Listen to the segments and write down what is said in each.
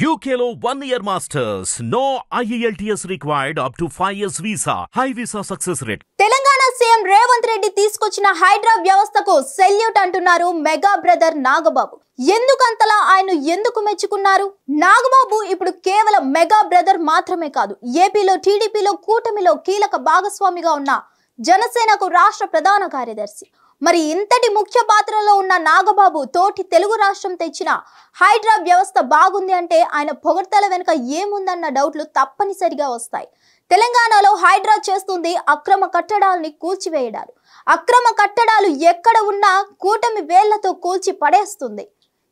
UKలో 1 year masters. No IELTS required up to 5 years visa. High visa success rate. Telangana CM Revanth Reddy తీసుకొచ్చిన హైడ్రా వ్యవస్థకు salute అంటున్నారు mega brother Nagababu. ఎందుకంతలా ఆయన ఎందుకు మెచ్చుకున్నారు? నాగబాబు ఇప్పుడు కేవలం మెగా బ్రదర్ మాత్రమే కాదు, ఏపీలో టీడీపీలో కూటమిలో కీలక భాగస్వామిగా ఉన్న జనసేనకు రాష్ట్ర ప్రధాన కార్యదర్శి. మరి ఇంతటి ముఖ్య పాత్రలో ఉన్న నాగబాబు తోటి తెలుగు రాష్ట్రం తెచ్చిన హైడ్రా వ్యవస్థ బాగుంది అంటే ఆయన పొగడ్తల వెనుక ఏముందన్న డౌట్లు తప్పనిసరిగా వస్తాయి. తెలంగాణలో హైడ్రా చేస్తుంది అక్రమ కట్టడాలని కూల్చివేయడాలు. అక్రమ కట్టడాలు ఎక్కడ ఉన్నా కూటమి వేళ్లతో కూల్చి పడేస్తుంది.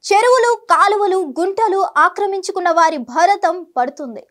చెరువులు, కాలువలు, గుంటలు ఆక్రమించుకున్న వారి భారతం పడుతుంది.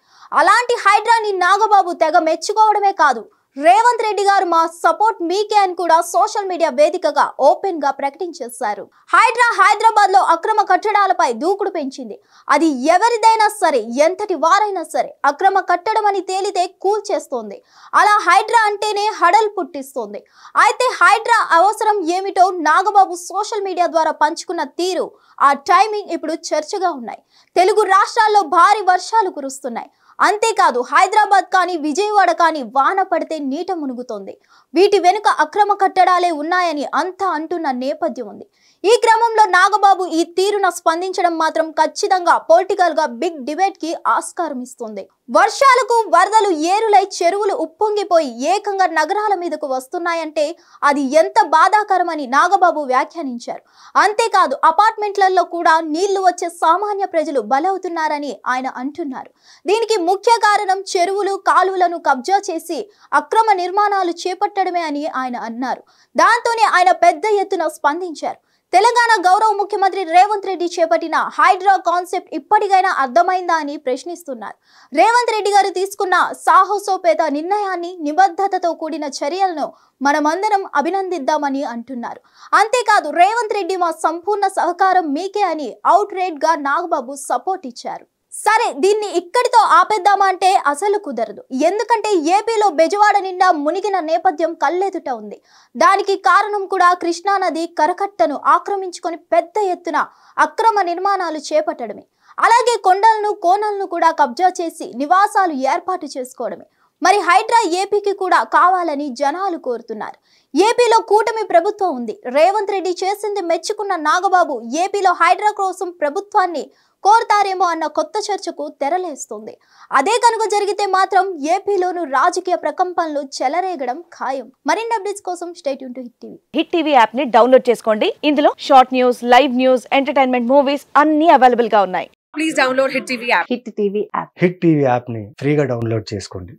అలాంటి హైడ్రాని నాగబాబు తెగ మెచ్చుకోవడమే కాదు, రేవంత్ రెడ్డి గారు మా సపోర్ట్ మీకే అని కూడా సోషల్ మీడియా వేదికగా ఓపెన్ గా ప్రకటించేశారు. హైడ్రా హైదరాబాద్ లో అక్రమ కట్టడాలపై దూకుడు పెంచింది. అది ఎవరిదైనా సరే, ఎంతటి వారైనా సరే అక్రమ కట్టడం అని తేలితే కూల్చేస్తోంది. అలా హైడ్రా అంటేనే హడల్ పుట్టిస్తుంది. అయితే హైడ్రా అవసరం ఏమిటో నాగబాబు సోషల్ మీడియా ద్వారా పంచుకున్న తీరు, ఆ టైమింగ్ ఇప్పుడు చర్చగా ఉన్నాయి. తెలుగు రాష్ట్రాల్లో భారీ వర్షాలు కురుస్తున్నాయి. అంతేకాదు హైదరాబాద్ కానీ విజయవాడ కానీ వాన పడితే నీట మునుగుతోంది. వీటి వెనుక అక్రమ కట్టడాలే ఉన్నాయని అంతా అంటున్న నేపథ్యం ఉంది. ఈ క్రమంలో నాగబాబు ఈ తీరున స్పందించడం మాత్రం ఖచ్చితంగా పొలిటికల్ గా బిగ్ డిబేట్ కి ఆస్కారం ఇస్తుంది. వర్షాలకు వరదలు ఏరులై చెరువులు ఉప్పొంగిపోయి ఏకంగా నగరాల మీదకు వస్తున్నాయంటే అది ఎంత బాధాకరమని నాగబాబు వ్యాఖ్యానించారు. అంతేకాదు అపార్ట్మెంట్లలో కూడా నీళ్లు వచ్చే సామాన్య ప్రజలు బలవుతున్నారని ఆయన అంటున్నారు. దీనికి ముఖ్య కారణం చెరువులు, కాలువలను కబ్జా చేసి అక్రమ నిర్మాణాలు చేపట్టడమే అని ఆయన అన్నారు. దాంతోనే ఆయన పెద్ద ఎత్తున స్పందించారు. తెలంగాణ గౌరవ ముఖ్యమంత్రి రేవంత్ రెడ్డి చేపట్టిన హైడ్రా కాన్సెప్ట్ ఇప్పటికైనా అర్థమైందా అని ప్రశ్నిస్తున్నారు. రేవంత్ రెడ్డి గారు తీసుకున్న సాహసోపేత నిర్ణయాన్ని, నిబద్ధతతో కూడిన చర్యలను మనమందరం అభినందిద్దామని అంటున్నారు. అంతేకాదు రేవంత్ రెడ్డి మా సంపూర్ణ సహకారం మీకే అని అవుట్ రైట్ గా నాగబాబు సపోర్ట్ ఇచ్చారు. సరే, దీన్ని ఇక్కడితో ఆపేద్దామా అంటే అసలు కుదరదు. ఎందుకంటే ఏపీలో బెజవాడ నిండా మునిగిన నేపథ్యం కళ్ళెదుట ఉంది. దానికి కారణం కూడా కృష్ణానది కరకట్టను ఆక్రమించుకొని పెద్ద ఎత్తున అక్రమ నిర్మాణాలు చేపట్టడమే. అలాగే కొండలను, కోనలను కూడా కబ్జా చేసి నివాసాలు ఏర్పాటు చేసుకోవడమే. మరి హైడ్రా ఏపీకి కూడా కావాలని జనాలు కోరుతున్నారు. ఏపీలో కూటమి ప్రభుత్వం ఉంది. రేవంత్ రెడ్డి చేసింది మెచ్చుకున్న నాగబాబు ఏపీలో హైడ్రా కోసం ప్రభుత్వాన్ని కోరుతారేమో అన్న కొత్త చర్చకు తెరలేస్తుంది. అదే కనుక జరిగితే మాత్రం ఏపీలోను రాజకీయ ప్రకంపనలు చెలరేగడం ఖాయం. మరిన్ని అప్డేట్స్ కోసం stay tune to hit TV. Hit TV app ని డౌన్లోడ్ చేసుకోండి. ఇందులో short news, live news, entertainment movies అన్ని అవైలబుల్ గా ఉన్నాయి. Please download Hit TV app. Hit TV app. Hit TV app ని ఫ్రీగా డౌన్లోడ్ చేసుకోండి.